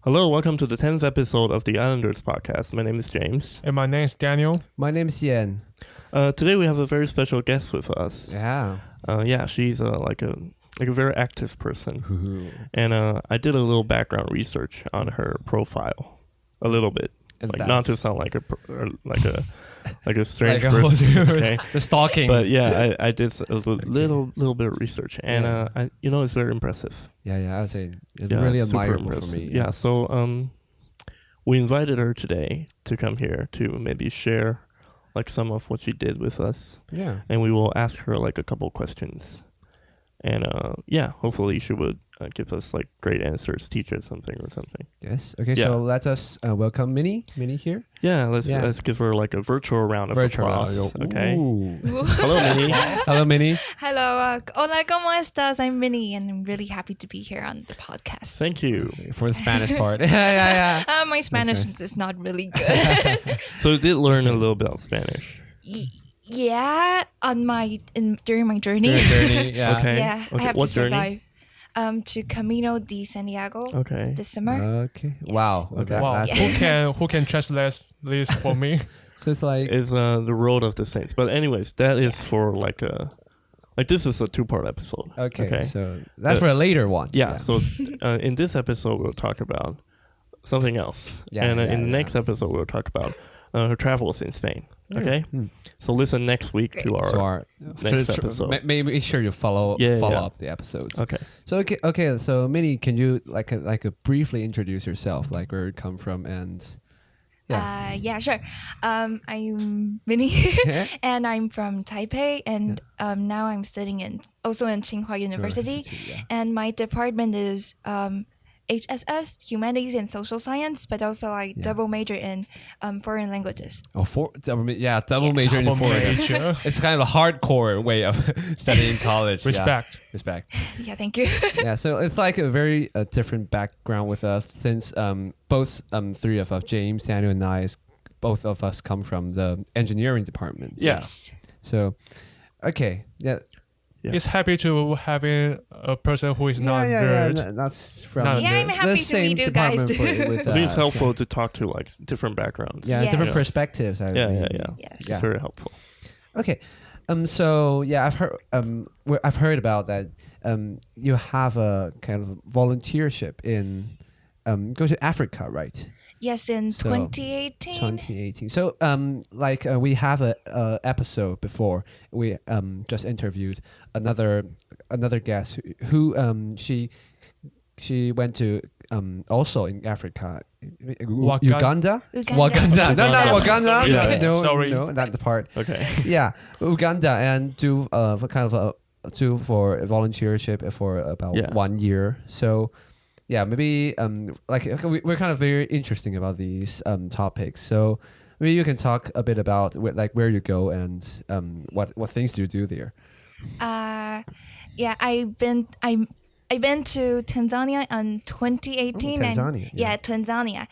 Hello, welcome to the 10th episode of the Islanders podcast. My name is James. And my name is Daniel. My name is Yen. Today we have a very special guest with us. Yeah. She's like a very active person. And I did a little background research on her profile. A little bit. And not to sound like a strange person. Okay? Just stalking. But yeah, I did a little bit of research, and it's very impressive. I would say it's really admirable for me. Yeah. So we invited her today to come here to maybe share like some of what she did with us. Yeah. And we will ask her like a couple questions, and hopefully she would give us like great answers, teach us something or something. Yes. Okay. Yeah. So let us welcome Minnie. Minnie here. Yeah. Let's give her like a virtual round of applause. Okay. Hello, Minnie. Hello, Minnie. Hello, hola, ¿cómo estás? I'm Minnie, and I'm really happy to be here on the podcast. Thank you for the Spanish part. Yeah. My Spanish is not really good. So you did learn a little bit of Spanish. Yeah, during my journey. Yeah. Okay. Yeah, Okay. I have What to journey? survive. To Camino de Santiago this summer. Okay. Yes. Wow. Okay. Wow. Yeah. Who can translate this for me? So it's like It's the road of the saints. But anyways, that is for like this is a 2-part episode. okay. So that's for a later one. Yeah. So in this episode we'll talk about something else. Yeah, And in the yeah. next episode we'll talk about her travels in Spain. Okay. So listen next week to our next episode. Make sure you follow up the episodes. Okay. So okay. So Minnie, can you like briefly introduce yourself, like where you come from and Yeah, sure. I'm Minnie, and I'm from Taipei, and now I'm studying in Tsinghua University, yeah. and my department is HSS, Humanities and Social Science, but also I double major in foreign languages. Double major in Double foreign. major. It's kind of a hardcore way of studying in college. Respect. Respect. Yeah, thank you. Yeah, so it's like a very different background with us since both three of us, James, Daniel, and I, both of us come from the engineering department. Yeah. Yes. So, okay, yeah. Yeah. It's happy to having a person who is not nerd. That's from Not Yeah, I'm the happy to same meet you guys department too. with I think it's us, helpful to talk to like different backgrounds. Yeah, Yes. different Yeah. perspectives. I Yeah. mean. Yes. It's very helpful. Okay, so yeah, I've heard about that. You have a kind of volunteership in go to Africa, right? Yes, in So, 2018. 2018. So we have a episode before we just interviewed another guest who she went to also in Africa, Uganda. Uganda. No, not Uganda. Yeah. No, Sorry. no, not the part. Okay. Yeah, Uganda, and do for a volunteership for about 1 year. So yeah, maybe we're kind of very interesting about these topics. So maybe you can talk a bit about where you go and what things do you do there. Yeah, I've been to Tanzania in 2018. Tanzania, and Tanzania.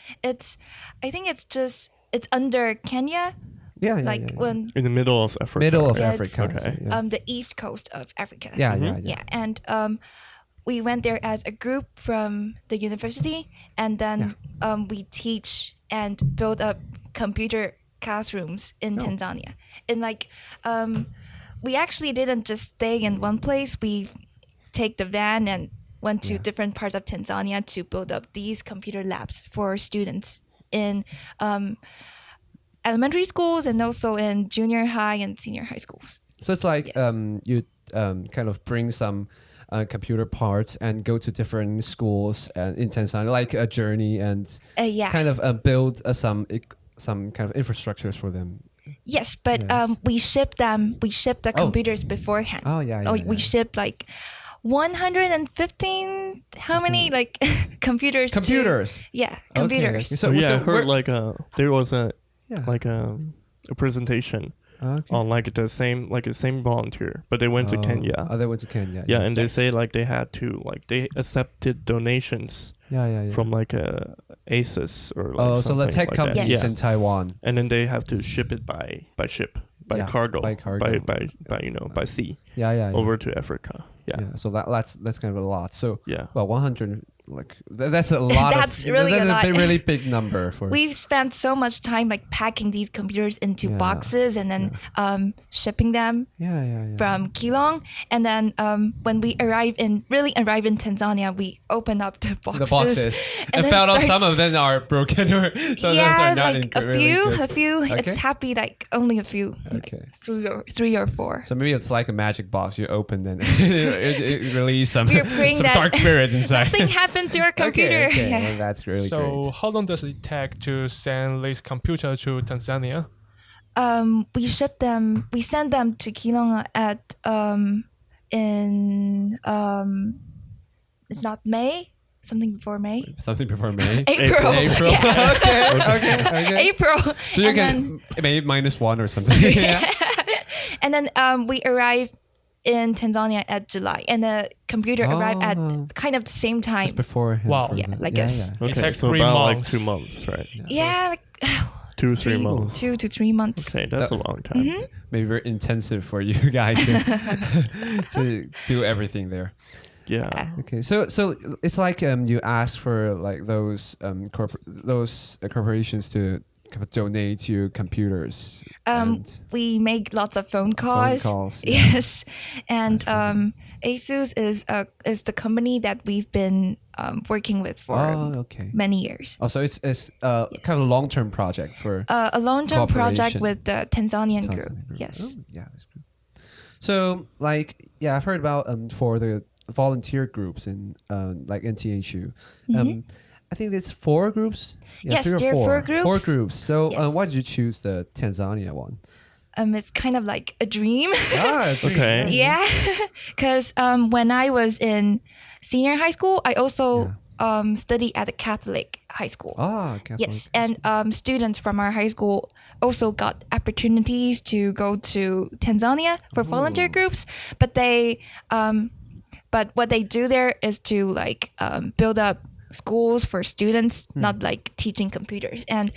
I think it's under Kenya. Yeah, When In the middle of Africa. middle of Yeah, Africa. it's- so, yeah. the east coast of Africa. Yeah. And we went there as a group from the university, and then we teach and build up computer classrooms in Tanzania. And we actually didn't just stay in one place. We take the van and went to different parts of Tanzania to build up these computer labs for students in elementary schools and also in junior high and senior high schools. So it's like Yes. you kind of bring some computer parts and go to different schools in Tanzania, like a journey, and kind of build some kind of infrastructures for them. Yes, but Yes. we ship the computers beforehand. Oh, yeah. We ship like 115 how many computers Computers. computers. Okay. So I heard where- there was a Yeah. a presentation Okay. on the same volunteer, but they went to Kenya. Oh, they went to Kenya. Yeah, and they say Yes. they had to they accepted donations Yeah. from ASUS or so the something tech like companies that. Yes. in Taiwan. And then they have to ship it by cargo, by cargo. by sea Yeah. over to Africa. Yeah. So that's kind of a lot. So Yeah. well, 100 like that's a lot. That's really that's a lot. Really big number for. We've spent so much time like packing these computers into boxes and then shipping them from Keelung. And then when we arrive in Tanzania, we open up the boxes. And found out some of them are broken or some of them are not like a few. Okay. It's happy like only a few. Okay. Like three or four. So maybe it's like a magic box. You open and it release some some dark spirits inside. Nothing happened to your computer. Okay. Yeah. Well, that's really great. So how long does it take to send this computer to Tanzania? We send them to Keelung at in not May, something before May. Something before May. April. Yeah. okay. April. So you can maybe -1 or something. Yeah. And then we arrive in Tanzania at July, and the computer arrived at kind of the same time. Just before. Wow. Yeah, like us. Okay, It's like so 3 about months. like 2 months, right? Yeah, like 2 or 3 months. 2 to 3 months. Okay, that's a long time. Maybe very intensive for you guys to do everything there. Yeah. Okay, so it's like you ask for like those corporations to kind of donate you computers. We make lots of phone calls. Yeah. Yes, and ASUS is the company that we've been working with for many years. Oh, so it's kind of a long-term project for a long-term project cooperation. with the Tanzanian group. Yes. Oh, yeah, that's good. So like I've heard about for the volunteer groups in like NTHU. I think there's 4 groups. Yeah, Yes, 3 or there are 4 groups. 4 groups. So Yes. why did you choose the Tanzania one? It's kind of like a dream. Okay. Yeah, because when I was in senior high school, I also studied at a Catholic high school. Catholic. Yes, and students from our high school also got opportunities to go to Tanzania for volunteer groups, but what they do there is to like build up schools for students, not like teaching computers. And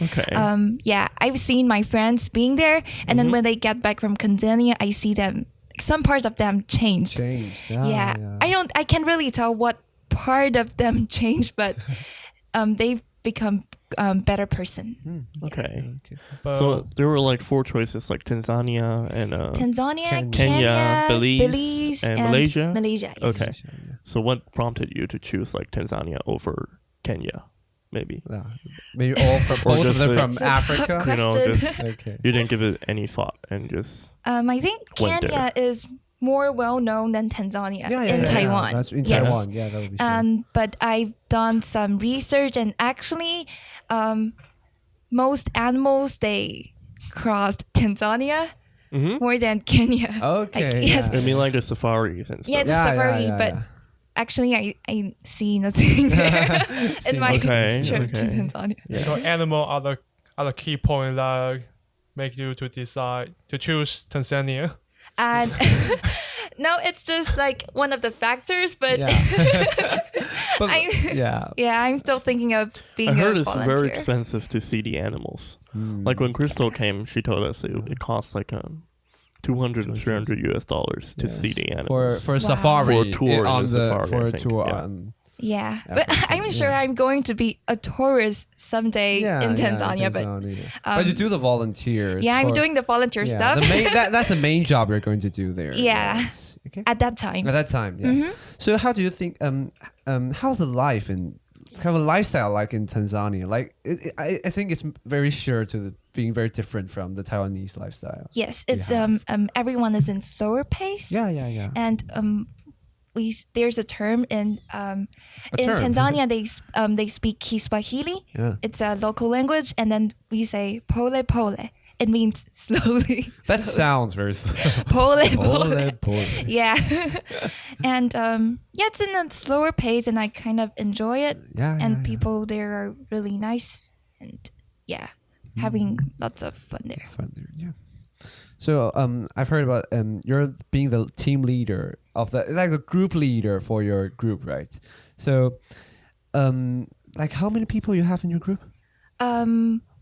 I've seen my friends being there, and then when they get back from Tanzania, I see them. Some parts of them changed. Yeah. I can't really tell what part of them changed, but they've become better person. Okay. So there were like 4 choices, like Tanzania and Kenya, Belize, and Malaysia. Malaysia. Yes. Okay. So what prompted you to choose like Tanzania over Kenya? Maybe. Maybe all from both of them from Africa. Tough question. You didn't give it any thought and just. I think Kenya is more well known than Tanzania in Taiwan. That's in Taiwan. Yeah, that would be sure. But I've done some research, and actually, most animals they crossed Tanzania more than Kenya. Okay. Yes. I mean, like the safaris and stuff. Yeah, the safari, but actually, I see nothing there in my trip to Tanzania. Yeah. So animal are the key point that make you to decide to choose Tanzania. And no, it's just like one of the factors, but, I'm still thinking of being I heard a it's volunteer. very expensive to see the animals. Like when Crystal came, she told us it costs like $200 to $300 to see the animals for a safari, for a tour on the the safari, for I a think. tour Yeah. on. Yeah, but I'm sure I'm going to be a tourist someday in Tanzania. But you do the volunteers. Yeah, I'm doing the volunteer stuff. That's the main job you're going to do there. Yeah. Yes. Okay. At that time. At that time, yeah. So how do you think? How's the life in kind of a lifestyle like in Tanzania? Like I think it's very sure to being very different from the Taiwanese lifestyle. Yes, it's everyone is in slower pace. Yeah. And there's a term in Tanzania they speak Kiswahili. Yeah. It's a local language, and then we say pole pole. It means slowly. That sounds very slow. Pole pole. Pole. Yeah. And it's in a slower pace, and I kind of enjoy it. And people there are really nice, and having lots of fun there. Yeah. So I've heard about you're being the team leader of the group leader for your group, right? So like how many people you have in your group?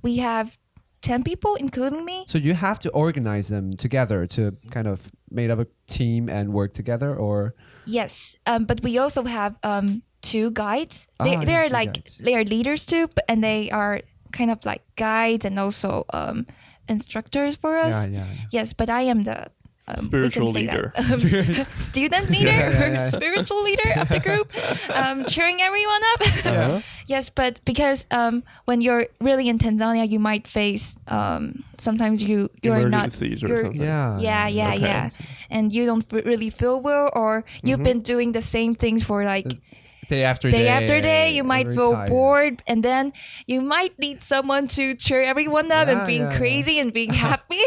We have 10 people, including me. So you have to organize them together to kind of make up a team and work together, or? Yes, but we also have two guides. They're two like guides. they are leaders too, and they are kind of like guides and also instructors for us. Yeah. Yes, but I am the Spiritual leader. Student leader or spiritual leader of the group, cheering everyone up. Uh-huh. Yes, but because when you're really in Tanzania, you might face sometimes you are not. Emergencies or you're- something. Yeah, Okay. and you don't really feel well, or you've been doing the same things for like Day after day, you might very feel tired. bored, and then you might need someone to cheer everyone up and being crazy and being happy.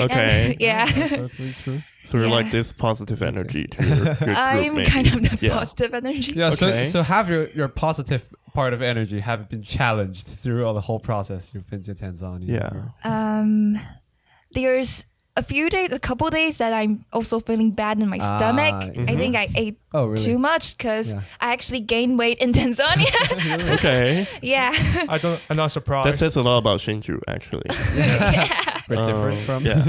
Okay. And, yeah. That's very true. So you're Yeah. like this positive energy to your group. I'm maybe. kind of the Yeah. positive energy. Yeah, Okay. so have your positive part of energy have been challenged through all the whole process you've been to Tanzania. Yeah. There's a couple days that I'm also feeling bad in my stomach. I think I ate Oh, really? too much because Yeah. I actually gained weight in Tanzania. Okay. Yeah. I'm not That surprised. says a lot about Shinju, actually. Very different from. Yeah.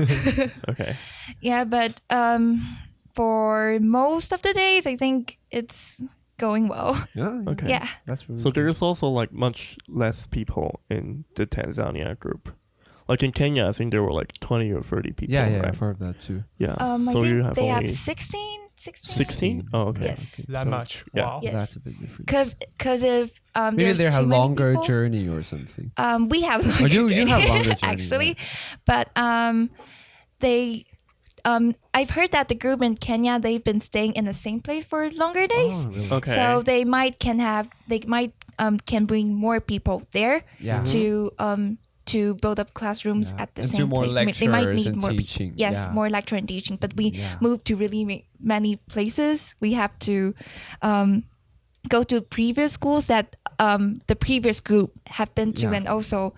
Okay. Yeah, but for most of the days, I think it's going well. Yeah. Okay. Yeah. That's really So there's also like much less people in the Tanzania group. Like in Kenya, I think there were like 20 or 30 people. Yeah, right? I've heard that too. Yeah. I so you think have they only have 16. 16? Oh, okay. Yes. that So- much. yeah. Wow. Yes. That's a big difference. Because if Maybe there's they have too many longer people, journey or something. we have longer you have journey, longer journey, actually, but they I've heard that the group in Kenya, they've been staying in the same place for longer days. Oh, really? Okay. So they might can bring more people there Yeah. to build up classrooms Yeah. at the And do same more place. They might lectures need and more teaching. Yes, Yeah. more lecture and teaching. But we Yeah. moved to really many places. We have to go to previous schools that the previous group have been to, Yeah. and also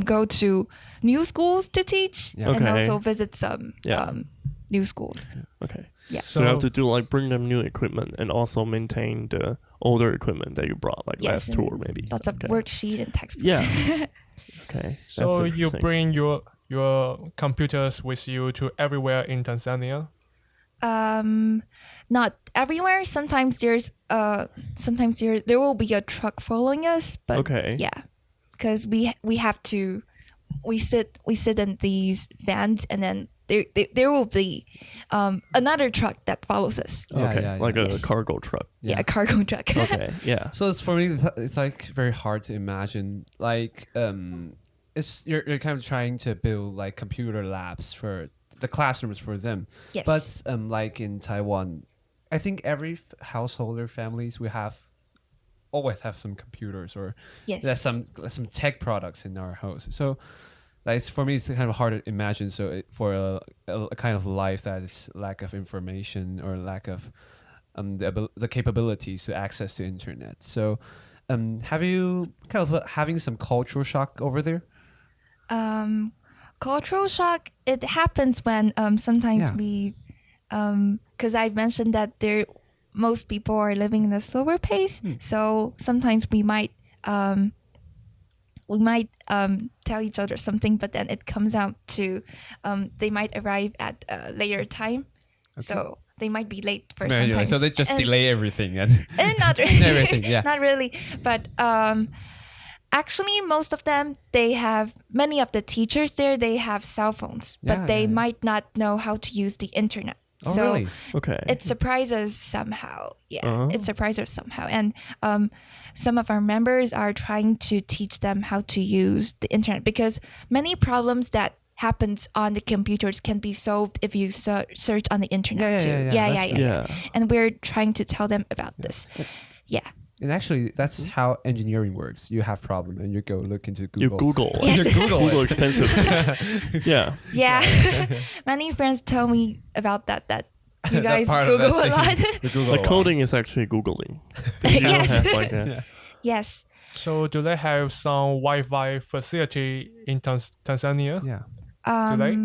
go to new schools to teach, Yeah. and Okay. also visit some Yeah. new schools. Okay. Yeah. So you have to do like bring them new equipment and also maintain the older equipment that you brought like Yes, last tour and maybe. lots of Okay. worksheet and textbooks. Yeah. Okay. So That's you interesting. bring your computers with you to everywhere in Tanzania? Not everywhere. Sometimes there will be a truck following us, but Okay. yeah, because we sit in these vans, and then there will be another truck that follows us. Yeah, Okay. yeah, yeah. Like a Yes. cargo truck. Yeah, a cargo truck. Okay. Yeah. So it's for me, it's like very hard to imagine. Like, it's you're kind of trying to build like computer labs for the classrooms for them. Yes. But like in Taiwan, I think every householder families we always have some computers or Yes. there's some tech products in our house. So like for me, it's kind of hard to imagine. So for a kind of life that is lack of information or lack of the capabilities to access the internet. So have you kind of having some cultural shock over there? Cultural shock, it happens when sometimes Yeah. we because I mentioned that most people are living in a slower pace, so sometimes we might tell each other something, but then it comes out to they might arrive at a later time, so they might be late for sometimes. So they just And- delay everything and not really. Everything, yeah. Not really. But actually, most of them, many of the teachers there, they have cell phones, Yeah, but they yeah, yeah. might not know how to use the internet. Oh, so really? Okay. it surprises somehow. Yeah, Uh-huh. it surprises somehow. And some of our members are trying to teach them how to use the internet, because many problems that happens on the computers can be solved if you search on the internet too. That's true. Yeah. And we're trying to tell them about this. Yeah. And actually, that's how engineering works. You have problem and you go look into Google. You Google. Yes. You Google Google it. extensively. Yeah. Yeah. Many friends tell me about that you That guys part of Google a that lot. thing. We Google Like a lot. coding is actually Googling. You don't Yes. have like a, Yes. So do they have some Wi-Fi facility in Tanzania? Yeah. they?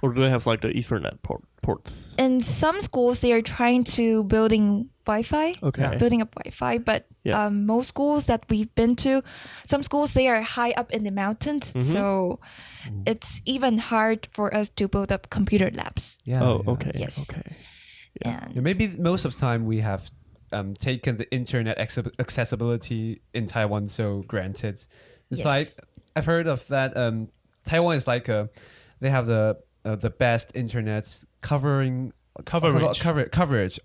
or do they have like the Ethernet ports? In some schools, they are trying to building Wi-Fi. Okay. Building up Wi-Fi, but Yeah. most schools that we've been to, some schools they are high up in the mountains, Mm-hmm. so it's even hard for us to build up computer labs. Yeah. Oh, yeah. okay. Yes. Okay. And Yeah, maybe most of the time we have taken the internet accessibility in Taiwan so granted. It's Yes. like I've heard of that. Taiwan is like they have the best internet coverage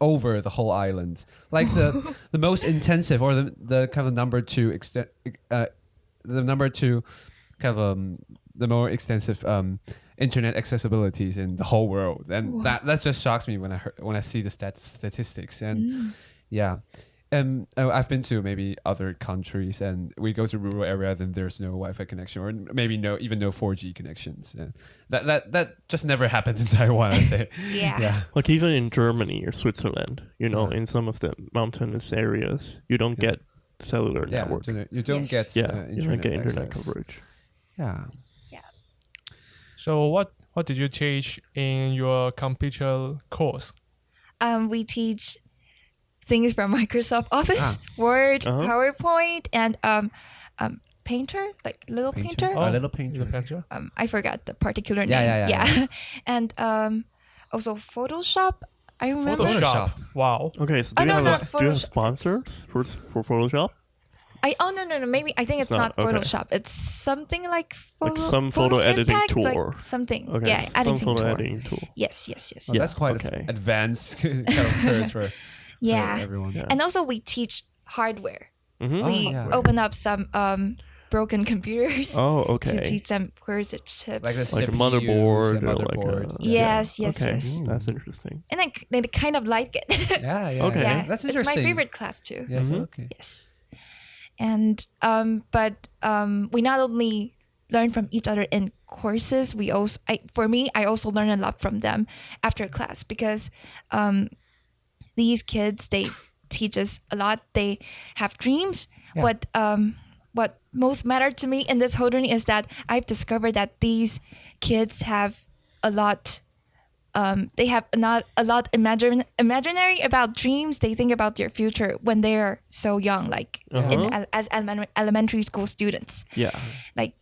over the whole island. Like the most intensive or the kind of number two the number two kind of the more extensive internet accessibilities in the whole world, and that just shocks me when I see the statistics. And yeah, I've been to maybe other countries, and we go to rural area, then there's no Wi-Fi connection, or maybe no 4G connections. And that just never happens in Taiwan, I say. Yeah. Like even in Germany or Switzerland, in some of the mountainous areas, you don't get cellular network. You don't Yes. get You don't get internet access. coverage. Yeah. So what did you teach in your computer course? We teach things from Microsoft Office, Word, PowerPoint, and Painter, like little Painter. A little painter. The painter? I forgot the particular name. Yeah. And also Photoshop. I remember. Photoshop. Wow. Okay, so do you have sponsors for Photoshop? No. Maybe I think it's not okay. Photoshop. It's something like some photo editing Impact, tool. like something. Okay, Yeah, editing some photo tool. editing tool. Yes. Yeah, That's quite okay. advanced kind of course for Yeah. everyone. Yeah. And also we teach hardware. Mm-hmm. We open up some broken computers Oh, okay. to teach them where's the chips. Like the Like a CPUs motherboard and or like motherboard. a Yes. That's interesting. And they kind of like it. Yeah. Okay. Yeah, That's it's interesting. my favorite class too. Yes. Mhm. Okay. Yes. And we not only learn from each other in courses, I also learn a lot from them after class, because these kids, they teach us a lot. They have dreams. Yeah. What most mattered to me in this whole journey is that I've discovered that these kids have a lot. They have not a lot imaginary about dreams. They think about their future when they are so young, like as elementary school students. Yeah. Like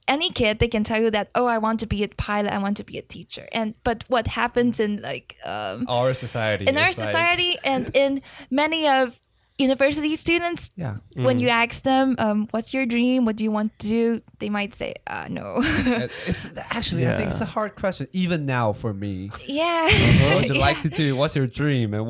any kid, they can tell you that, oh, I want to be a pilot, I want to be a teacher. But what happens in Our society. in our is like- society and in many of university students, Yeah. when you ask them, what's your dream? What do you want to do? They might say, no. It's actually, I think it's a hard question, even now for me. Yeah. What would you like to do? What's your dream? And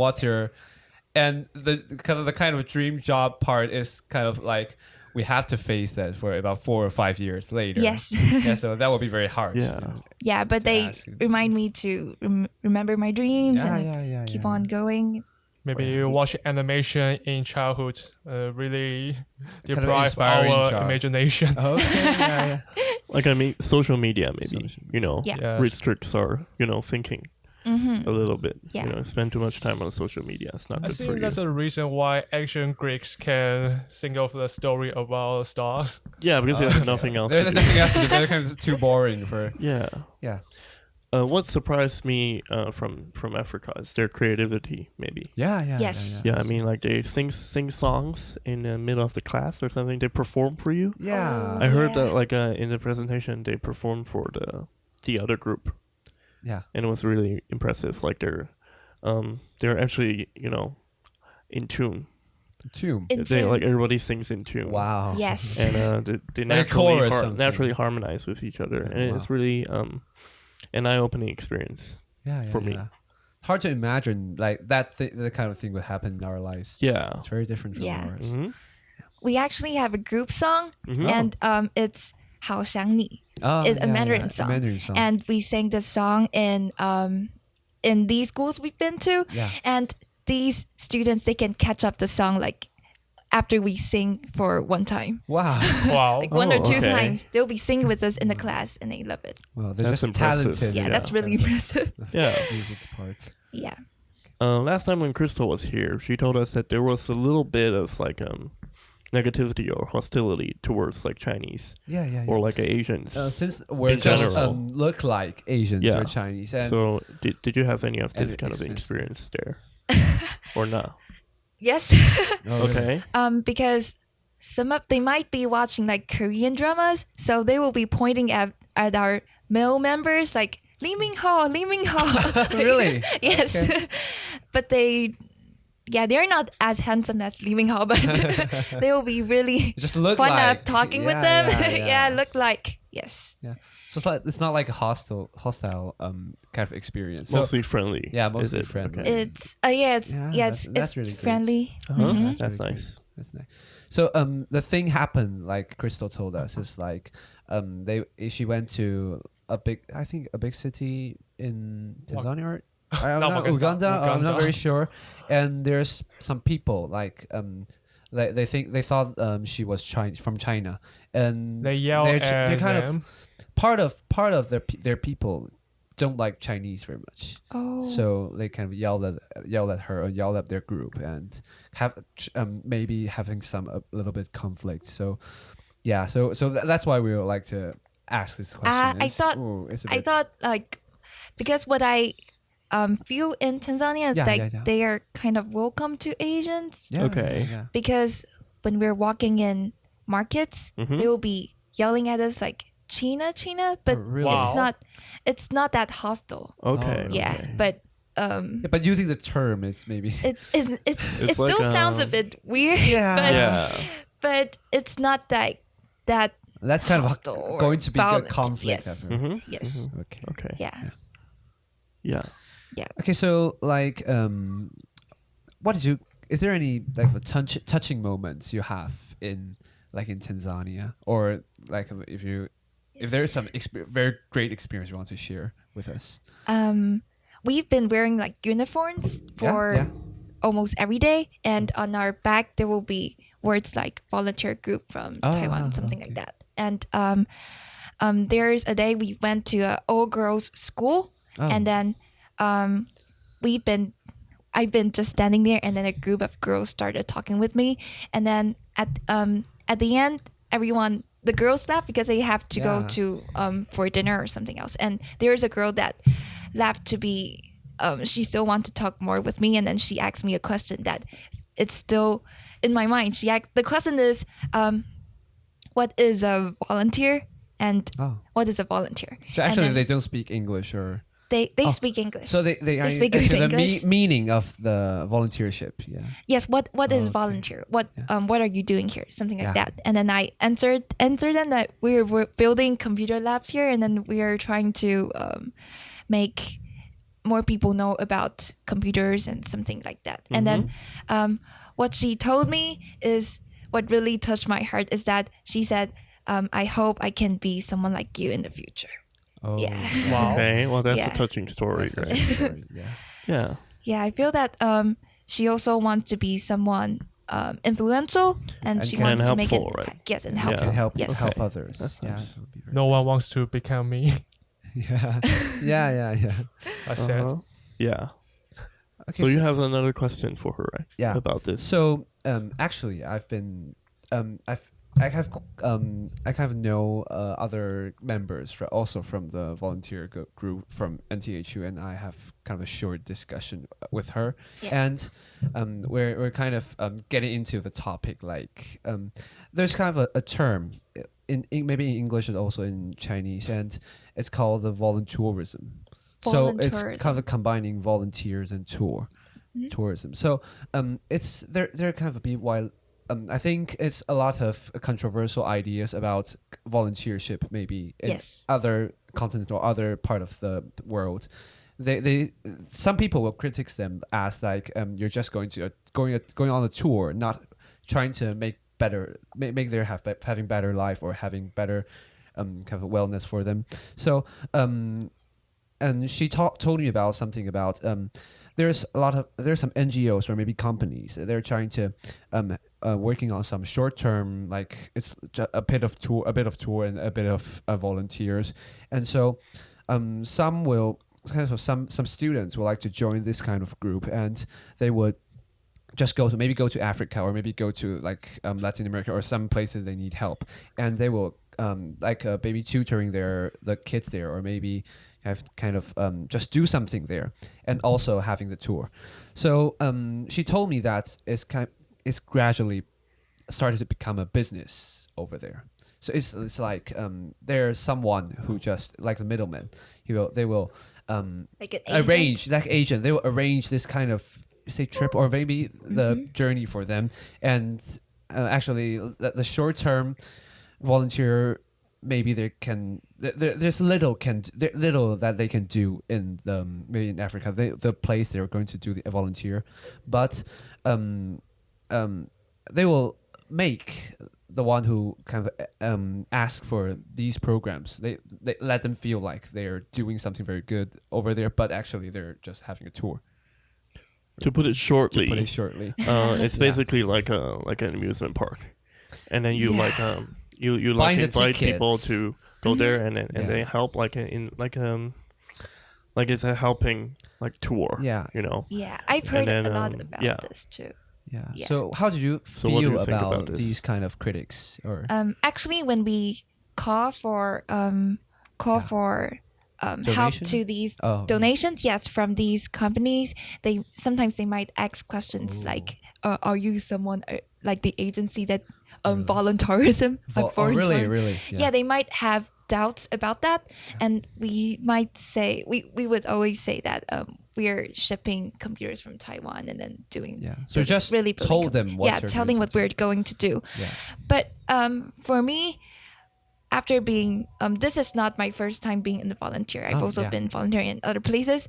the kind of dream job part is kind of like we have to face that for about 4 or 5 years later. Yes. Yeah, so that would be very hard. Yeah. Yeah, but they ask. remind me to remember my dreams Yeah, and yeah, keep yeah. on going. Maybe you watch animation in childhood, really Kind of deprive inspiring our job. imagination. Okay. Yeah. Like social media maybe, Yeah. Yes. restricts our, thinking a little bit. Yeah. Spend too much time on social media. It's not I good for think you. that's a reason why ancient Greeks can think of the story about stars. Yeah, because there's nothing else to There's do. nothing else to do. They're kind of too boring for. Yeah. Yeah. What surprised me from Africa is their creativity, maybe. Yeah. Yes. Yeah, I mean, like they sing songs in the middle of the class or something. They perform for you. Yeah. I heard Yeah. that like in the presentation they performed for the other group, Yeah. and it was really impressive. Like they're actually in tune. Tomb. They like everybody sings in tune. Wow. Yes. And they Like a chorus naturally something. harmonize with each other, Yeah, and wow. it's really an eye-opening experience. Yeah. for me. Hard to imagine like that kind of thing would happen in our lives. Yeah. It's very different from Yeah. ours. Mhm. We actually have a group song, Mhm. and it's 好想你, Oh, a Mandarin song. A Mandarin song. And we sang this song in these schools we've been to. Yeah. And these students, they can catch up the song like after we sing for one time. Wow. Wow. Like one or two okay. times. They'll be singing with us in the class and they love it. Well, they're That's just impressive. talented. Yeah, in that's the really impressive. Yeah. music part. Yeah. Last time when Crystal was here, she told us that there was a little bit of like negativity or hostility towards like Chinese Yeah. or like Asians. Since we're in just general. look like Asians Yeah. or Chinese, and So did you have any of this and kind of experience. experience there, or not? Yes. Oh, really? Okay. Because they might be watching like Korean dramas, so they will be pointing at our male members like Lee Min Ho. Really? Yes. Okay. But they they're not as handsome as Li Minghao, but they will be really Just look fun like talking with them. Look like yes. Yeah. So it's not like a hostile kind of experience. So, Mostly friendly. yeah, is mostly it? friendly. Okay. It's it's that's it's really great. friendly. Uh-huh. Mhm. That's really nice. great. That's nice. So the thing happened, like Crystal told us, is like she went to a big city in Tanzania or I'm No, not, Uganda. I'm not Uganda. very sure. And there's some people like they thought she was from China, and They yell they're, at they're kind them. of part of their people don't like Chinese very much. Oh. So they kind of yelled at her or yelled at their group and have maybe having a little bit conflict. So yeah, so that's why we would like to ask this question. I thought like because what I feel in Tanzania is they are kind of welcome to Asians Okay. because when we're walking in markets, Mhm. they will be yelling at us like China, but really? Wow. it's not that hostile. Okay. Yeah, okay. but Yeah, but using the term is maybe it It's still like, sounds a bit weird. Yeah. but it's not that that's kind hostile of or going to be violent. a conflict. Yes. ever. Mm-hmm. Yes. Okay. Okay. Yeah. Yeah. Okay, so like, is there any like touching moments you have in Tanzania, or like if there's some very great experience you want to share with us? We've been wearing like uniforms for almost every day, and on our back there will be words like volunteer group from Taiwan, something like that. And there's a day we went to an all girls school, and then I've been just standing there, and then a group of girls started talking with me, and then at the end, the girls left because they have to go to for dinner or something else. And there's a girl that left to be she still wants to talk more with me, and then she asked me a question that it's still in my mind. The question is what is a volunteer, and what is a volunteer? So actually, they don't speak English, or they speak English. so they speak actually English. the meaning of the volunteership. Yeah. Yes, what is volunteer? What are you doing here? Something like that. And then I answered them that we're building computer labs here, and then we are trying to make more people know about computers and something like that. And then what she told me is what really touched my heart is that she said, I hope I can be someone like you in the future. Oh. Yeah. Wow. Okay. Well, that's Yeah. a touching story, That's such right? a story, yeah. Yeah. Yeah, I feel that she also wants to be someone influential, and she can wants to make helpful, it right? yes, and Yeah. helpful. Can help Yes. help Okay. others. That's Yeah. nice. that would be very No one wants to become me. Yeah. yeah. I said. Uh-huh. Yeah. Okay. So you have another question for her, right? Yeah. About this. So actually, I've been I have know other members also from the volunteer group from NTHU, and I have kind of a short discussion with her, and we're kind of getting into the topic. Like there's kind of a term in maybe in English and also in Chinese, and it's called the volunteerism. So it's kind of combining volunteers and tourism. So it's they're kind of while I think it's a lot of controversial ideas about volunteership maybe in other continent or other part of the world. They some people will criticize them as like you're just going on a tour, not trying to make their having better life or having better kind of wellness for them. So and she told me about something about there's some NGOs or maybe companies they're trying to working on some short term, like it's a bit of tour and a bit of volunteers, and so some will kind of some students will like to join this kind of group, and they would just go to Africa or maybe go to like Latin America or some places they need help, and they will maybe tutoring the kids there, or maybe have kind of just do something there, and also having the tour. So she told me that it's gradually started to become a business over there. So it's like there's someone who just like the middleman. They will like an arrange like agent. They will arrange this kind of say trip or maybe the journey for them, and actually the short term volunteer, maybe they can there's little that they can do in the maybe in Africa, the place they're going to do the volunteer, but they will make the one who kind of ask for these programs, they let them feel like they're doing something very good over there, but actually they're just having a tour. To put it shortly, it's basically like an amusement park, and then you you like invite people to go there, and they help like it's a helping like tour. Yeah, Yeah, I've heard a lot about this too. Yeah. So how did you feel about these kind of critics? Or actually, when we call for help to these donations, yes, from these companies, they sometimes might ask questions like, "Are you someone like the agency that volunteerism?" Really? Yeah, they might have doubts about that, and we might say we would always say that we're shipping computers from Taiwan and then doing so just really told them tell them what we're going to do. But for me, after being this is not my first time being in the volunteer. I've also been volunteering in other places.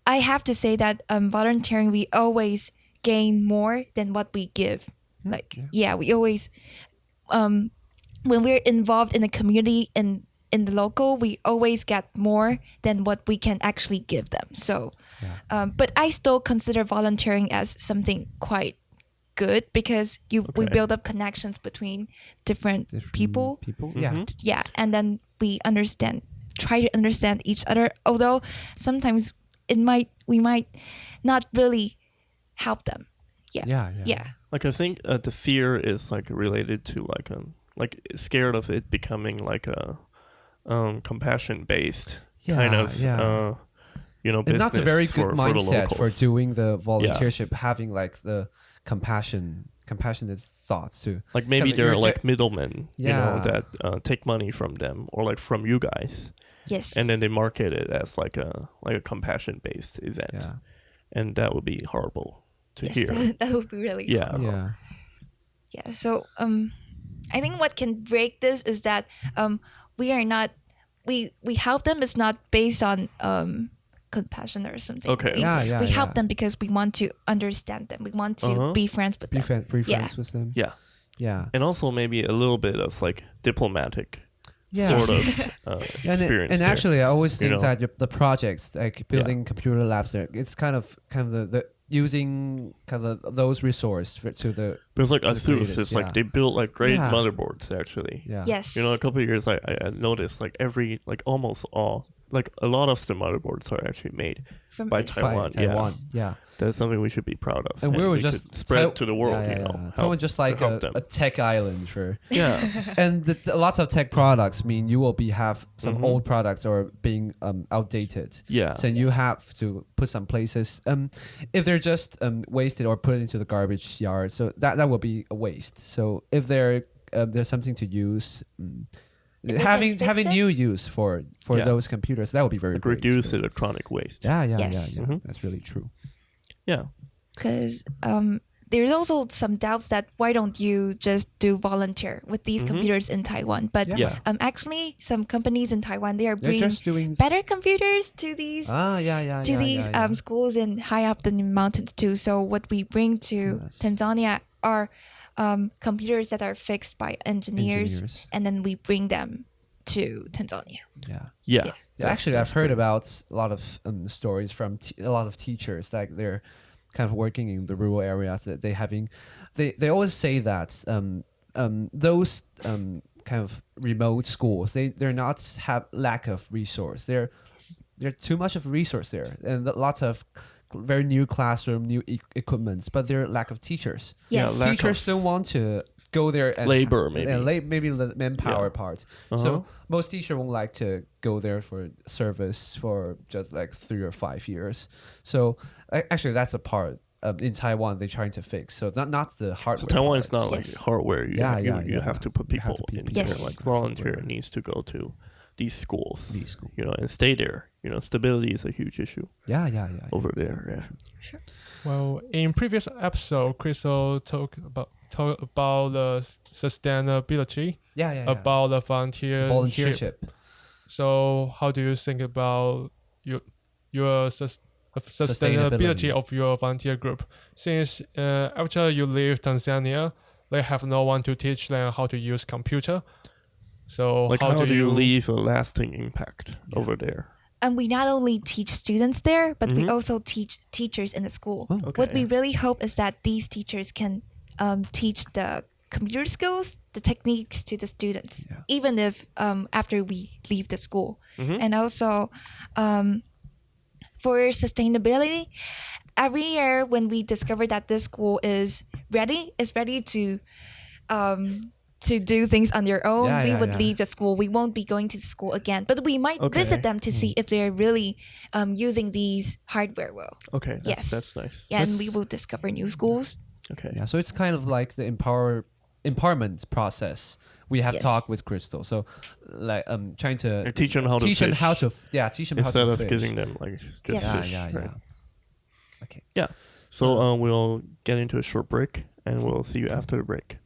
I have to say that volunteering, we always gain more than what we give. We always when we're involved in the community in the local, we always get more than what we can actually give them. So but I still consider volunteering as something quite good, because we build up connections between different people. And then we try to understand each other, although sometimes we might not really help them. Like I think the fear is like related to like scared of it becoming like a compassion based kind of and that's a very good mindset for doing the volunteership, Yes. having like the compassionate thoughts too. Like maybe Kind of, there are you're like middlemen, Yeah. that take money from them or like from you guys, Yes. and then they market it as like a compassion based event, and that would be horrible to yes, hear. that would be really hard. Yeah. So I think what can break this is that we are not we help them is not based on compassion or something. Okay. We help them because we want to understand them. We want to be friends with them. Be friends with them. Yeah, and also maybe a little bit of like diplomatic sort of experience. And actually, I always think know? that the projects like building computer labs, there, it's kind of the using kind of those resources to the. Because like to the Asus, creators, it's like they built like great Yeah. motherboards actually. Yeah. Yes. You know, a couple of years I noticed like almost all, like a lot of the motherboards are actually made From by us. Taiwan. Taiwan. Yes. Yeah. That's something we should be proud of. And we were we just could spread to the world, you know. Taiwan just like help them. a tech island for. Yeah. And lots of tech products mean you will have some old products or being outdated. Yeah. So you have to put some places. If they're just wasted or put into the garbage yard, so that will be a waste. So if there's something to use, If we having can fix it? new use for those computers, that would be very Like great. reduce electronic waste. Yeah. Yes. That's really true. Yeah. Because there's also some doubts that why don't you just do volunteer with these computers in Taiwan? But Yeah. actually, some companies in Taiwan, they are They're bringing just doing better computers to these these schools in high up the mountains too. So what we bring to Tanzania are computers that are fixed by engineers, and then we bring them to Tanzania. Yeah. Actually, I've heard about a lot of stories from a lot of teachers that they're kind of working in the rural areas. That they always say that those kind of remote schools, they're not have lack of resource. They're too much of resource there, and lots of very new classroom, new equipments, but there lack of teachers. Yes. Yeah, lack Teachers of don't want to go there and labor, maybe. and maybe the manpower part. Uh-huh. So most teachers won't like to go there for service for just like 3 or 5 years. So actually, that's a part in Taiwan they're trying to fix. So not the hardware. So Taiwan part. is not like Yes. hardware. You Yeah. have to put people have to be in people. there. Yes. Like volunteer needs to go to these schools. These schools. You know, and stay there. stability is a huge issue. Yeah. Over there. Yeah. Sure. Well, in previous episode, Crystal talked about the sustainability. Yeah. About the volunteership. So how do you think about your sustainability of your volunteer group? Since after you leave Tanzania, they have no one to teach them how to use computer. So how do you leave a lasting impact over there? And we not only teach students there, but we also teach teachers in the school. Oh. Okay. What we really hope is that these teachers can teach the computer skills, the techniques to the students, even if after we leave the school. And also for sustainability, every year when we discover that this school is ready to do things on their own, we would leave the school. We won't be going to the school again, but we might visit them to see if they're really using these hardware well. Okay, that's nice. Yeah, and we will discover new schools. Okay. Yeah, so it's kind of like the empowerment process. We have talked with Crystal, so like trying to teach them how to teach them how to fish instead of giving them like just fish. Yeah. Okay. Yeah. So we'll get into a short break, and we'll see you after the break.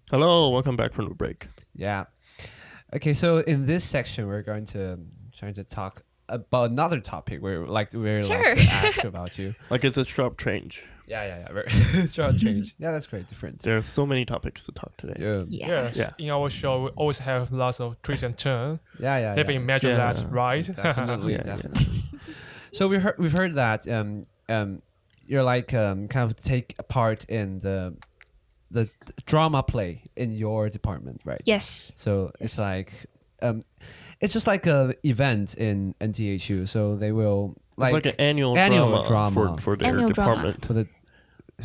Hello, welcome back from the break. Yeah. Okay, so in this section, we're going to try to talk about another topic we're like to ask about you. Like it's a sharp change. Yeah. Sharp change. Yeah, that's great. Different. There are so many topics to talk today. Yes. In our show, we always have lots of twists and turns. Yeah. Definitely imagine that, right? Definitely. So we've heard that you're like kind of take a part in the drama play in your department, right? Yes. So it's like it's just like a event in NTHU. So they will it's like an annual drama for their department. For the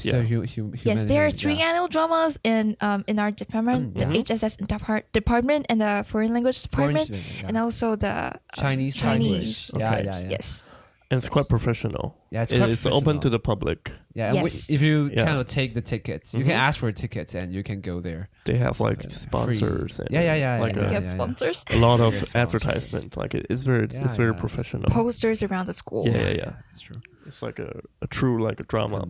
yes, there are 3 annual dramas in our department, the HSS department and the foreign language department, and also the Chinese. Yes. And it's quite professional. Yeah, it's open to the public. Yeah, and if you kind of take the tickets, you can ask for tickets and you can go there. They have like sponsors. And we have sponsors. A lot of advertisement. Like it's very professional. Posters around the school. Yeah. It's true. It's like a true like a drama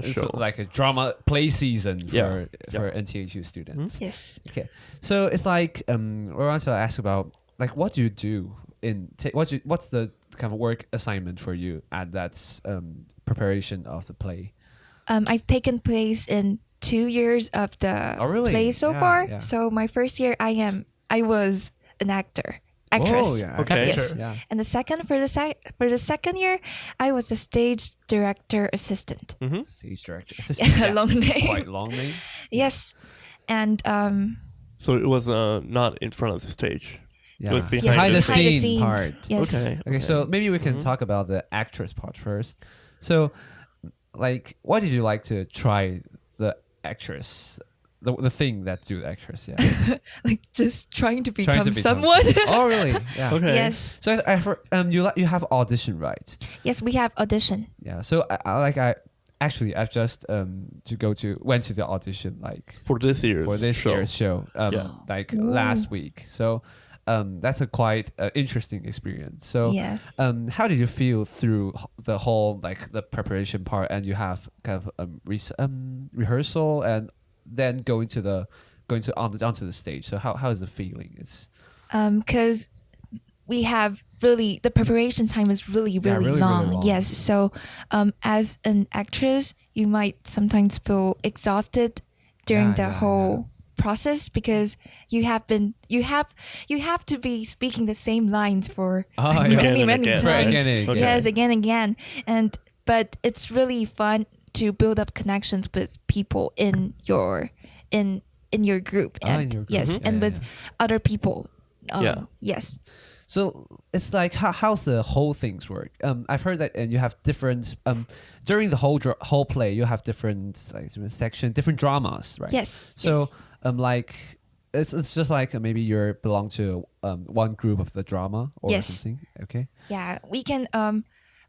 show. Like a drama play season for NTHU students. Yes. Okay, so it's like we want to ask about like what do you do what's the kind of work assignment for you at that preparation of the play? I've taken place in 2 years of the play so far. Yeah. So my first year, I was an actress. Oh, yeah. Okay. Yes. Yeah. And the second for the second year, I was a stage director assistant. Stage director assistant. Yeah, long name. Quite long name. Yes, and so it was not in front of the stage. Yeah. It was behind the scenes part. Yes. Okay. So maybe we can talk about the actress part first. So, like, why did you like to try the actress? The thing that do the actress, like just trying to become someone. Oh, really? Yeah. Okay. Yes. So I heard, you have audition, right? Yes, we have audition. Yeah. So I've just went to the audition like for this year's show last week. So that's a quite interesting experience. So yes. How did you feel through the whole like the preparation part, and you have kind of rehearsal and then onto the stage? So how is the feeling? It's because we have the preparation time is really long. Really long. Yes. So as an actress, you might sometimes feel exhausted during the whole process because you have to be speaking the same lines for many times. Yes, again and again. But it's really fun to build up connections with people in your group and with other people. Yes. So it's like how's the whole things work? I've heard that you have different during the whole play you have different like section, different dramas, right? Yes. So like it's just like maybe you belong to one group of the drama or something. Okay. Yeah, we can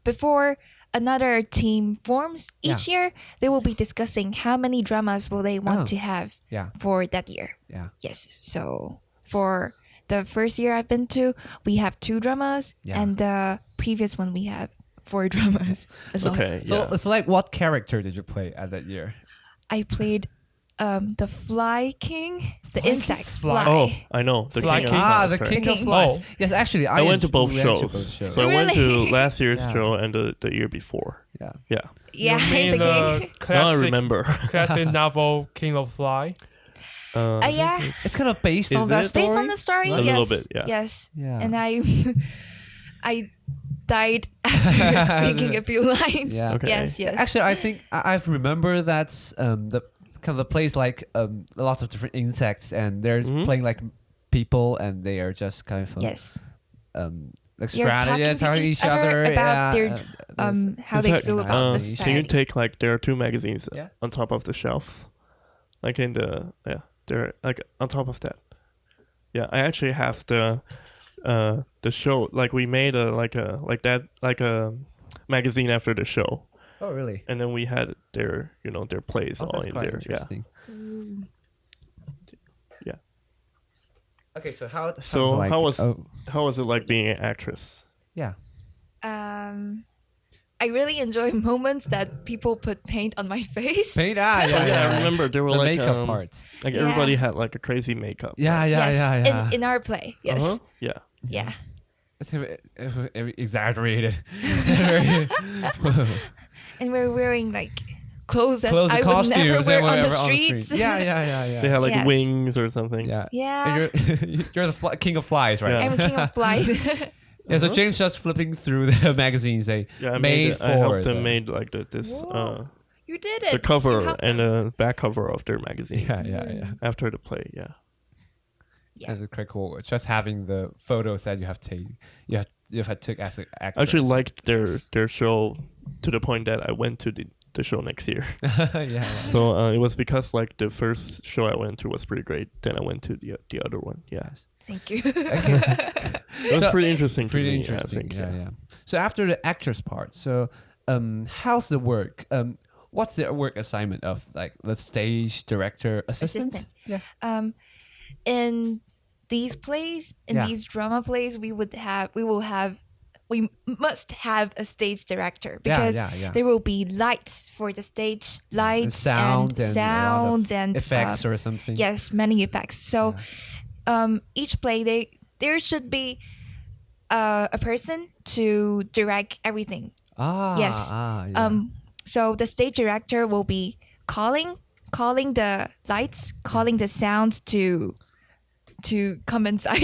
before another team forms each year, they will be discussing how many dramas will they want to have for that year. Yeah. Yes. So for the first year I've been to, we have 2 dramas, and the previous one we have 4 dramas. Okay. So it's like, what character did you play at that year? I played the Fly King, the insect Fly? fly. Oh, I know. The Fly King King. of Flies, The right? King of King. Flies. Oh. Yes, actually, I went to both we went to shows. So I went Really? to last year's Yeah. show and the year before. Yeah. Yeah. Yeah, You mean the the king. Now I classic, remember. classic novel King of Fly? Yeah. It's kind of based Is on that it? story. Based on the story, A yes. little bit, yeah. Yes. Yeah. And I died after speaking a few lines. Yeah. Okay. Yes, yes. Actually, I think I remember that's the kind of the place like a lot of different insects, and they're playing like people, and they are just kind of yes. like You're talking strategies to on each other about their how they feel about the Can you society. take like there are 2 magazines Yeah. on top of the shelf, like in the they're like on top of that. Yeah, I actually have the show, like we made a magazine after the show, Oh, really? and then we had their their plays all That's in quite there. Yeah. interesting. Yeah. Okay, so how was it like being an actress? yeah. I really enjoy moments that people put paint on my face. Paint, Yeah, I remember there were the like makeup parts. like Yeah. everybody had like a crazy makeup. Yeah. Yes, in our play. Yes. Uh-huh. Yeah. Yeah. It's exaggerated. And we're wearing like clothes that Clothes I and would costumes never wear and on the whatever streets. Yeah. They had like Yes. wings or something. Yeah. Yeah. And you're the king of flies, right? Yeah. I'm a king of flies. Yeah, so James just flipping through the magazines they Yeah, I made I helped them the- made like this Whoa. You did it. the You cover helped and them. the back cover of their magazine. Yeah. After the play, yeah. Yeah. And it's quite cool. Just having the photos that you have taken, you've had took as an actress. I actually liked their show to the point that I went to the show next year. yeah. So it was because like the first show I went to was pretty great. Then I went to the other one. Yeah, Thank you. it was So, pretty interesting. Pretty to me, interesting. I think. Yeah. So after the actress part, so how's the work? What's the work assignment of like the stage director assistant? Yeah. In these plays, in Yeah. these drama plays, we must have a stage director because yeah. there will be lights for the stage, lights sound and and a lot of sounds and effects or something. yes, many effects. So each play there should be a person to direct everything. Yes. Yeah. So the stage director will be calling the lights, calling the sounds to come inside.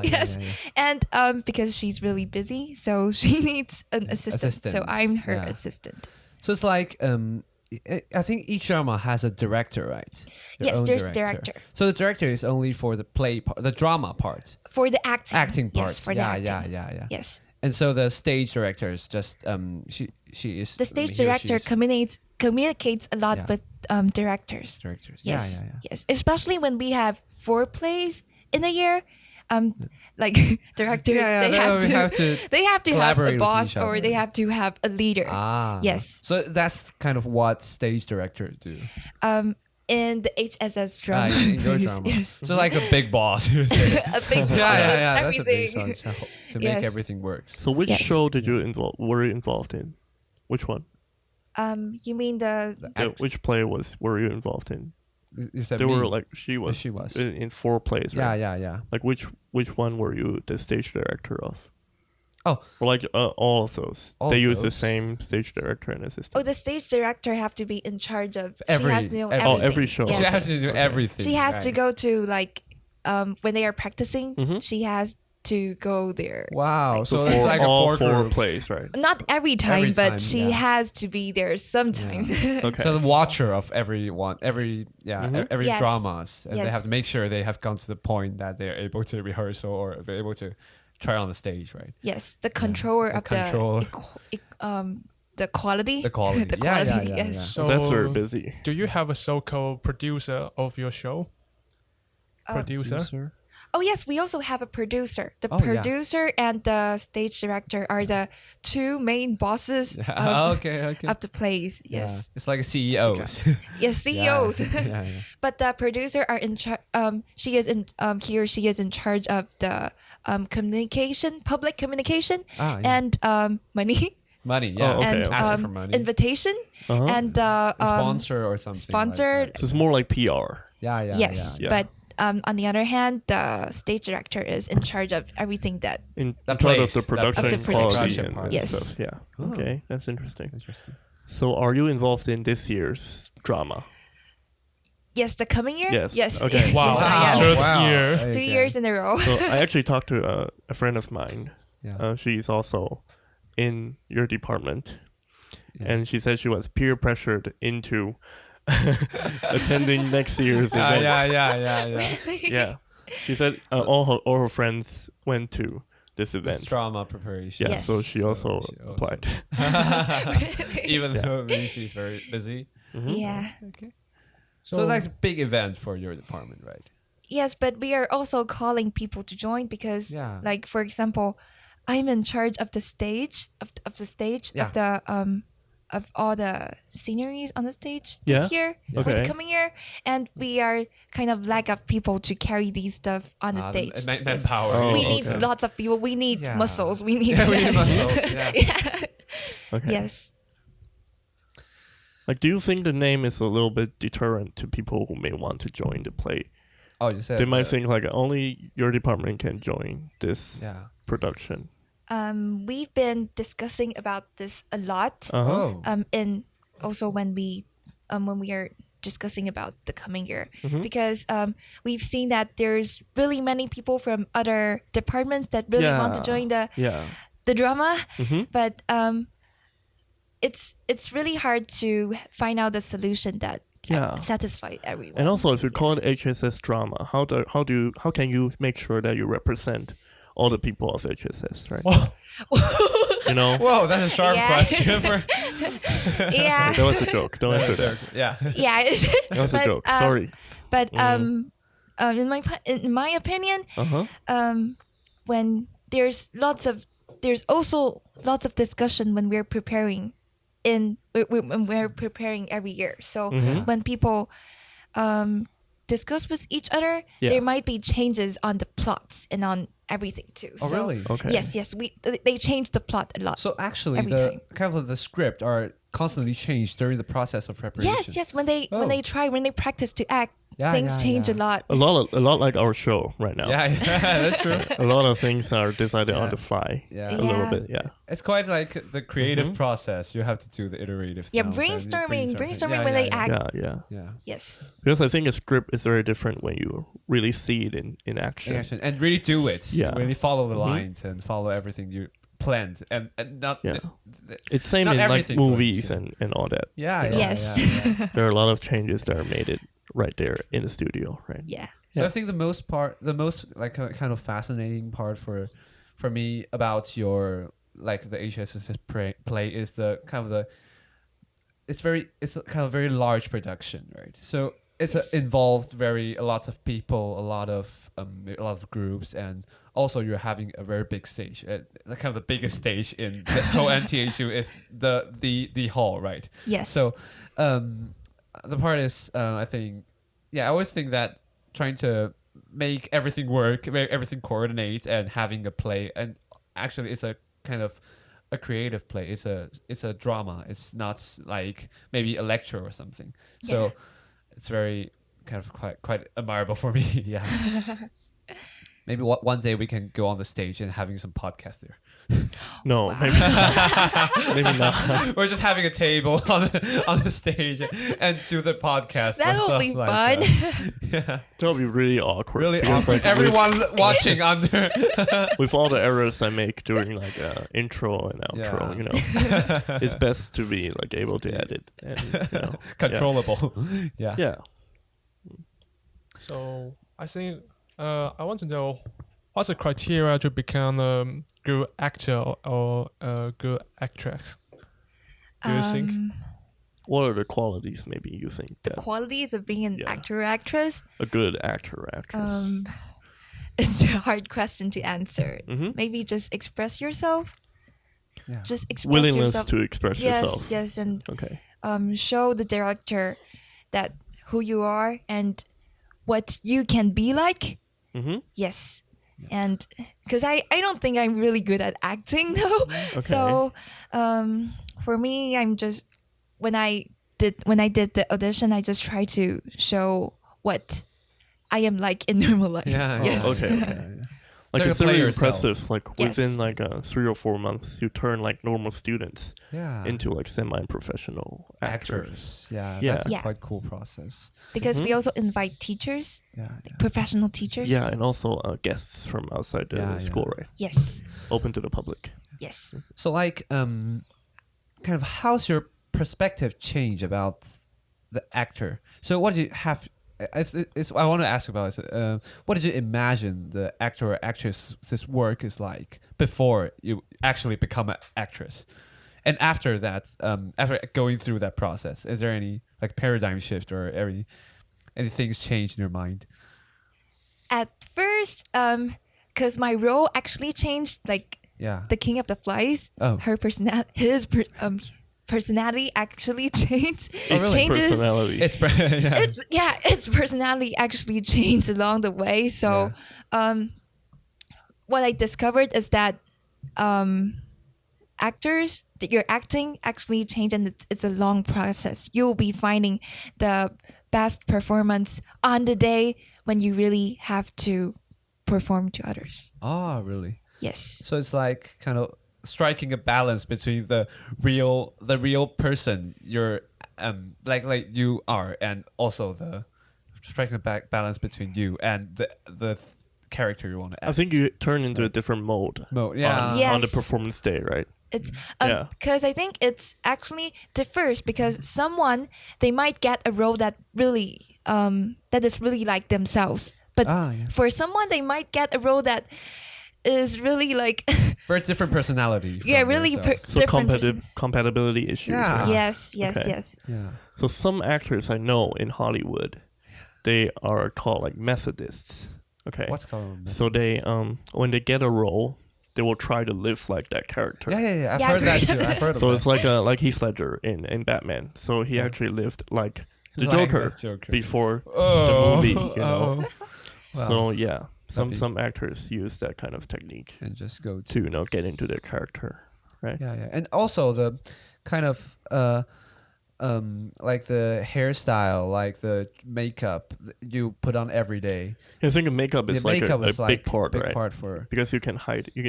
Yes. Yeah. And because she's really busy, so she needs an assistant. So Assistants, I'm her yeah. assistant. So it's like I think each drama has a director, right? Yes, own there's director. So the director is only for the play part, the drama part, For the acting. acting part. Yes, for yeah, the acting. yeah. Yes. And so the stage director is just she is The stage he or she director is communicates a lot Yeah. with directors. directors. Yes. Yeah. Yes. Especially when we have 4 plays in a year. Like directors, Yeah, they have to they have have collaborate a with boss each or other. they have to have a leader. Yes. So that's kind of what stage directors do. In the HSS drama. In your plays, drama. Yes. So like a big boss. You would say. A big boss. yeah. That's a big Everything. boss to make Yes. everything work. So which Yes. show did you were you involved in? Which one? You mean the Which play were you involved in? You said There me. were like she was in 4 plays, right? Yeah. Like which one were you the stage director of? Oh. Or like all of those. All they of use the those. same stage director and assistant. the stage director have to be in charge of Every- she has to know every- everything. every show. Yes. She has to do everything. She has to right? go to like when they are practicing, Mhm. she has to go there. Wow. So for it's like all a 4 groups. plays, right? Not every time, Every but time, she yeah. has to be there sometimes. Okay. So the watcher of everyone, every Yes. dramas, and they have Yes. to make sure they have gone to the point that they're able to rehearsal or be able to try on the stage, right? Yes, the controller The of control. the quality. The quality. The Yeah, quality, yeah. yes. So That's very busy. do you have a so-called producer of your show? Producer? Oh yes, we also have a producer. The producer and the stage director are the two main bosses of the plays. Yes, it's like a CEOs. Yes, CEOs. Yeah. But the producer are in charge. She is in charge of the communication, public communication, and money. Money, yeah. And asking for money. Invitation and sponsor or something. Sponsor. Like so it's more like PR. Yes, but on the other hand, the stage director is in charge of everything that in charge of the production quality and yes. stuff. Yeah. Okay, that's interesting. So, are you involved in this year's drama? Yes, the coming year. Yes. Wow. Okay. Wow. Wow. 3 years in a row. So I actually talked to a friend of mine. Yeah. She's also in your department, and she said she was peer pressured into attending next year's event. Yeah. She said all her friends went to this event. It's drama preparation. Yeah, so she also applied. Even though maybe she's very busy. Mm-hmm. Yeah. Okay. So that's a big event for your department, right? Yes, but we are also calling people to join because, like for example, I'm in charge of the stage of all the sceneries on the stage this year for the coming year, and we are kind of lack of people to carry these stuff on the stage. Manpower. We need lots of people. We need muscles. We need muscles. Okay. Yes. Like, do you think the name is a little bit deterrent to people who may want to join the play? Oh, you said they might think like only your department can join this production. We've been discussing about this a lot. And also when we are discussing about the coming year, because we've seen that there's really many people from other departments that really want to join the drama, but it's really hard to find out the solution that satisfies everyone. And also, if you call it HSS drama, how can you make sure that you represent all the people of HSS, right? You know? Whoa, that's a sharp question. Yeah. That was a joke. Don't answer that. Yeah. That was a joke. Sorry. But in my opinion, when there's also lots of discussion when we're preparing when we're preparing every year. So when people discuss with each other, there might be changes on the plots and on everything too. Oh, so, really? Okay. Yes. They change the plot a lot. So actually, the kind of the script are constantly changed during the process of preparation. Yes. When they practice to act, things change a lot. A lot like our show right now. Yeah, that's true. A lot of things are decided on the fly. Yeah. A little bit. Yeah. It's quite like the creative process. You have to do the iterative. Brainstorming when they act. Yeah. Yes. Because I think a script is very different when you really see it in action. And really do it. Yeah. Really follow the lines and follow everything you planned and not. It's same in like movies and all that. Yes. There are a lot of changes that are made it right there in the studio, right? Yeah. So I think the most like kind of fascinating part for me about your like the HSS play is the kind of it's a kind of very large production, right? So it's involved a lot of people, a lot of groups, and also you're having a very big stage. The kind of the biggest stage in the whole NTHU is the hall, right? Yes. So the part is I think I always think that trying to make everything work, everything coordinate, and having a play, and actually it's a kind of a creative play. It's a drama. It's not like maybe a lecture or something. So it's very kind of quite admirable for me. Yeah. Maybe one day we can go on the stage and having some podcast there. No, maybe not. Maybe not. We're just having a table on the stage and do the podcast. That'll be fun. That'll be really awkward. Really awkward. Like, everyone watching under. With all the errors I make during like intro and outro, you know, it's best to be like able to edit and controllable. Yeah. So I think I want to know what's the criteria to become a good actor or a good actress? Do you think? What are the qualities maybe you think? The qualities of being an actor or actress? A good actor or actress. it's a hard question to answer. Mm-hmm. Maybe just express yourself. Yeah. Just express Willingness yourself. to express yourself. Yes, and Okay. show the director that who you are and what you can be like. Mm-hmm. Yes. And because I don't think I'm really good at acting though. Okay. So for me, I'm just when I did the audition, I just try to show what I am like in normal life. Yeah. Yes. Okay. Like So it's you play really yourself. impressive. Like Yes. within like 3 or 4 months, you turn like normal students Yeah. into like semi-professional actors. actors. Yeah, Yeah. that's a Yeah. quite cool process. Because Mhm. we also invite teachers, Yeah. professional teachers. Yeah, and also guests from outside the Yeah, school, right? Yes. Open to the public. Yes. So like kind of how's your perspective change about the actor? So what did you have I want to ask about is what did you imagine the actor or actress's work is like before you actually become an actress? And after that, after going through that process, is there any like paradigm shift or any things changed in your mind? At first, because my role actually changed, like Yeah. the King of the Flies, Oh. personality actually changed. Oh, really? Changes. Personality. Yeah. Its personality actually changed along the way. So, what I discovered is that actors, that your acting actually changed, and it's a long process. You'll be finding the best performance on the day when you really have to perform to others. Oh, really? Yes. So it's like kind of striking a balance between the real person you're like you are, and also the striking a balance between you and the character you want to act. I think you turn into a different mode Yeah. on the Yes. performance day, right? It's Yeah. because I think it's actually differs because someone they might get a role that really that is really like themselves, but Yeah. for someone they might get a role that is really like Very different personality. yeah, from really yourselves. So different compatibility issues. Yeah. right? yes, Okay. yes. Yeah. So some actors I know in Hollywood, they are called like Methodists. Okay. What's called? So they when they get a role, they will try to live like that character. Yeah. I've Yeah, heard that I've too. I've heard of So that. it's like Heath Ledger in Batman. So he actually lived like the Like Joker, the Joker. before Oh. the movie. You know. Wow. So yeah, That'd be- some actors use that kind of technique And just go to get into their character, right? Yeah. And also the kind of like the hairstyle, like the makeup you put on every day. I think makeup is The like makeup a is big like part, big right? part for Because you can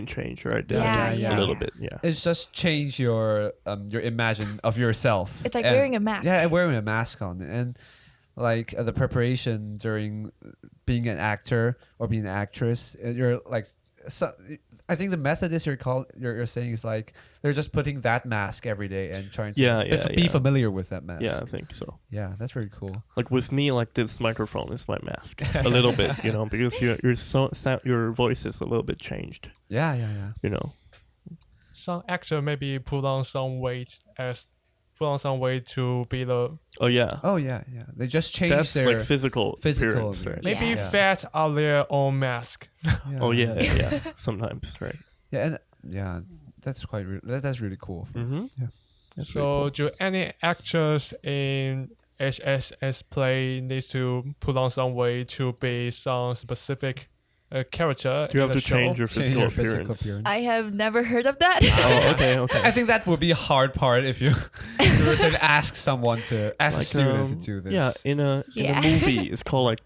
change, right? Yeah, a little bit, yeah. it's just change your imagine of yourself. It's like And- wearing a mask. Yeah, and wearing a mask on, and like the preparation during being an actor or being an actress, you're like, so I think the method is you're saying is like they're just putting that mask every day and trying to be familiar with that mask. Yeah, I think so. Yeah, that's very cool. Like with me, like this microphone is my mask a little bit, because your voice is a little bit changed, Yeah. Some actor maybe put on some weight to be the Oh yeah, Oh yeah. They just change that's their like physical appearance, right? appearance. maybe Yeah. fat are their own mask. Yeah. Oh yeah. Sometimes, right? Yeah, and yeah, that's quite that's really cool. Mm-hmm. Yeah. That's So do any actors in HSS play needs to put on some weight to be some specific character? Do you in have the to change show? your Change physical your appearance? physical appearance. I have never heard of that. Oh, okay. I think that would be a hard part if you, if you were to ask someone to ask a Like, student to do this. Yeah, in a movie, it's called like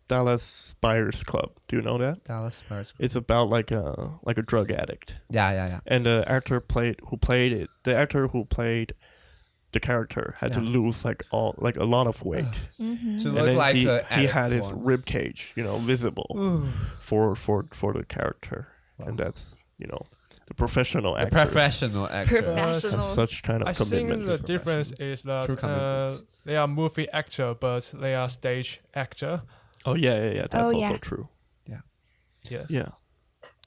Dallas Buyers Club. Do you know that? Dallas Stars. It's about like a drug addict, Yeah. and the actor who played the character had to Yeah. lose like a lot of weight. Mhm. To And look then like he, the he had addict his one. rib cage, visible Ooh. for the character, Wow. and that's the professional The actor professional actor. have Professionals. such kind of I commitment. think the difference is True that commitment. they are movie actor, but they are stage actor. Oh yeah. That's Oh, also yeah. true. Yes. Yeah.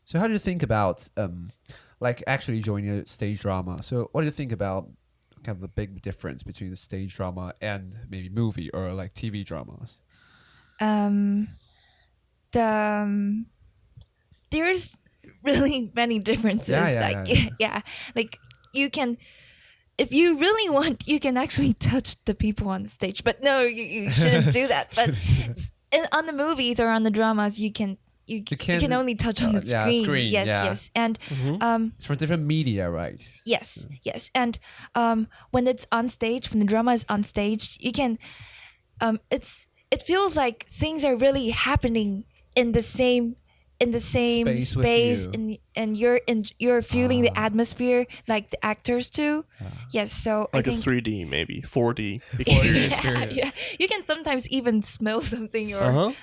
So how do you think about like actually joining a stage drama? So what do you think about kind of the big difference between the stage drama and maybe movie or like TV dramas? The there's really many differences. Like you can, if you really want, you can actually touch the people on the stage. But no, you shouldn't do that. But on the movies or on the dramas, you can only touch on the screen. Yes. And it's for different media, right? Yes. And when it's on stage, when the drama is on stage, you can it feels like things are really happening in the same space and you're feeling the atmosphere like the actors too. Yes, so like I think a 3D maybe 4D experience. Yeah. You can sometimes even smell something or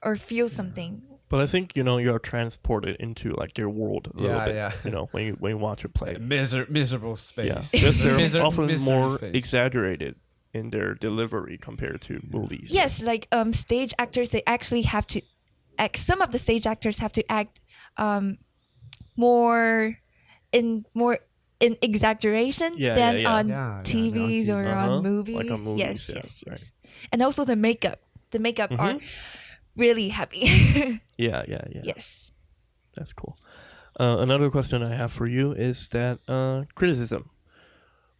or feel something. But I think you're transported into like their world a little bit. When you watch a play, miserable space. Yeah, because they're often more exaggerated in their delivery compared to movies. Yes, like stage actors, they actually have to act. Some of the stage actors have to act more in exaggeration than on TVs or on movies. Like on movies. Yes. Right. And also the makeup. The makeup are really heavy. Yeah. Yes. That's cool. Another question I have for you is that criticism.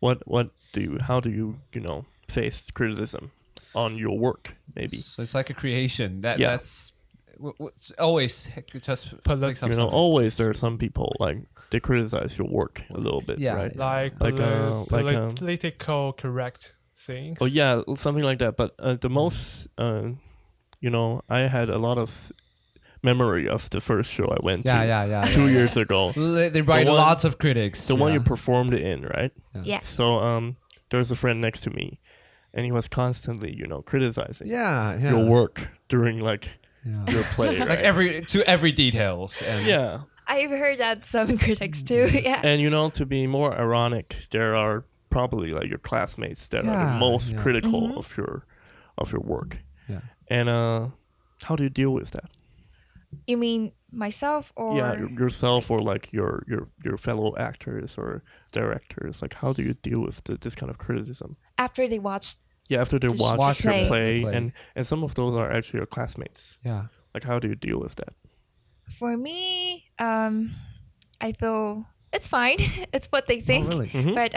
How do you face criticism on your work? Maybe. So it's like a creation that's always just always there are some people like they criticize your work a little bit, right? Like political correct things. Oh yeah, something like that. But the most, I had a lot of memory of the first show I went to 2 years ago. They write lots of critics. The one you performed in, right? Yeah. So there's a friend next to me, and he was constantly, criticizing your work during like your play, right? Like every details. And I've heard that some critics too. Yeah. And to be more ironic, there are probably like your classmates that are the most critical of your work. Yeah. And how do you deal with that? You mean myself or yourself or like your fellow actors or directors? Like how do you deal with this kind of criticism after they watch? Yeah, after they watch your play. And some of those are actually your classmates. Yeah. Like how do you deal with that? For me, I feel it's fine. It's what they think. Oh, really? Mm-hmm. But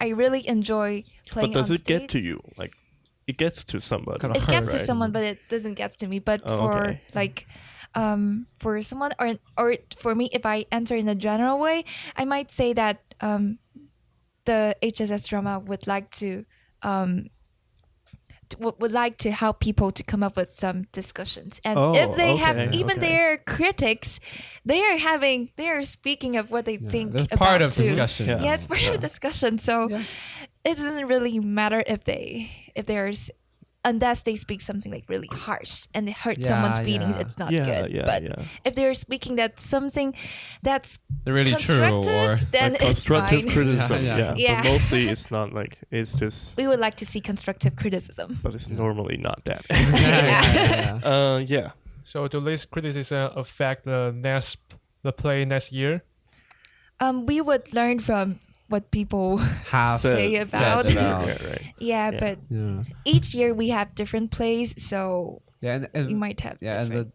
I really enjoy playing. But does on it stage. get to you? Like it gets to somebody. It gets to someone, but it doesn't get to me. But for someone or for me, if I answer in a general way, I might say that the HSS drama would like to help people to come up with some discussions, and if they have their critics, they are speaking of what they think that's about part of too. Discussion. Yeah, it's part of the discussion. So it doesn't really matter if there's unless they speak something like really harsh and it hurts someone's feelings, it's not good. But if they're speaking that something that's really true or then like it's constructive fine. criticism. But mostly it's not like it's just. We would like to see constructive criticism, but it's normally not that. So do this criticism affect the play next year? We would learn from what people say about. But each year we have different plays, so and we might have the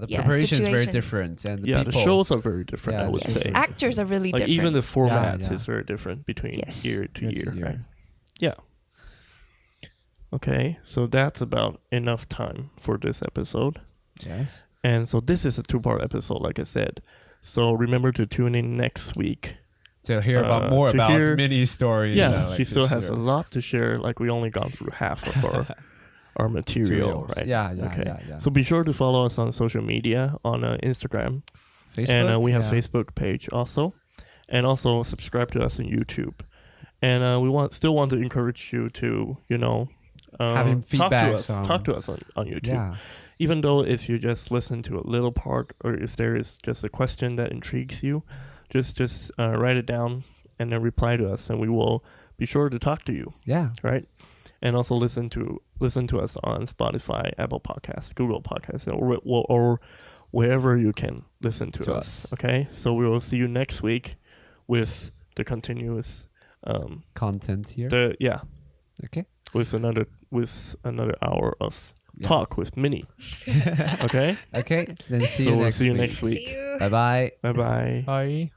preparation is very different, and the shows are very different. I would say actors are really different. Even the format is very different between year to year, right? Yeah. Okay, so that's about enough time for this episode. Yes. And so this is a 2-part episode, like I said. So remember to tune in next week. To hear about Minnie's story. Yeah, she still has a lot to share. Like we only gone through half of our material, right? Yeah. So be sure to follow us on social media on Instagram. Facebook, and we have a Facebook page also. And also subscribe to us on YouTube. And we still want to encourage you to, having feedback. Talk to us on YouTube. Yeah. Even though if you just listen to a little part or if there is just a question that intrigues you, just write it down and then reply to us, and we will be sure to talk to you. Yeah. Right. And also listen to us on Spotify, Apple Podcasts, Google Podcasts, or wherever you can listen to us. Okay. So we will see you next week with the continuous content here. Okay. With another hour of talk with Minnie. Okay. Okay. Then see you next week. See you next week. See you. Bye bye. Bye bye. Bye.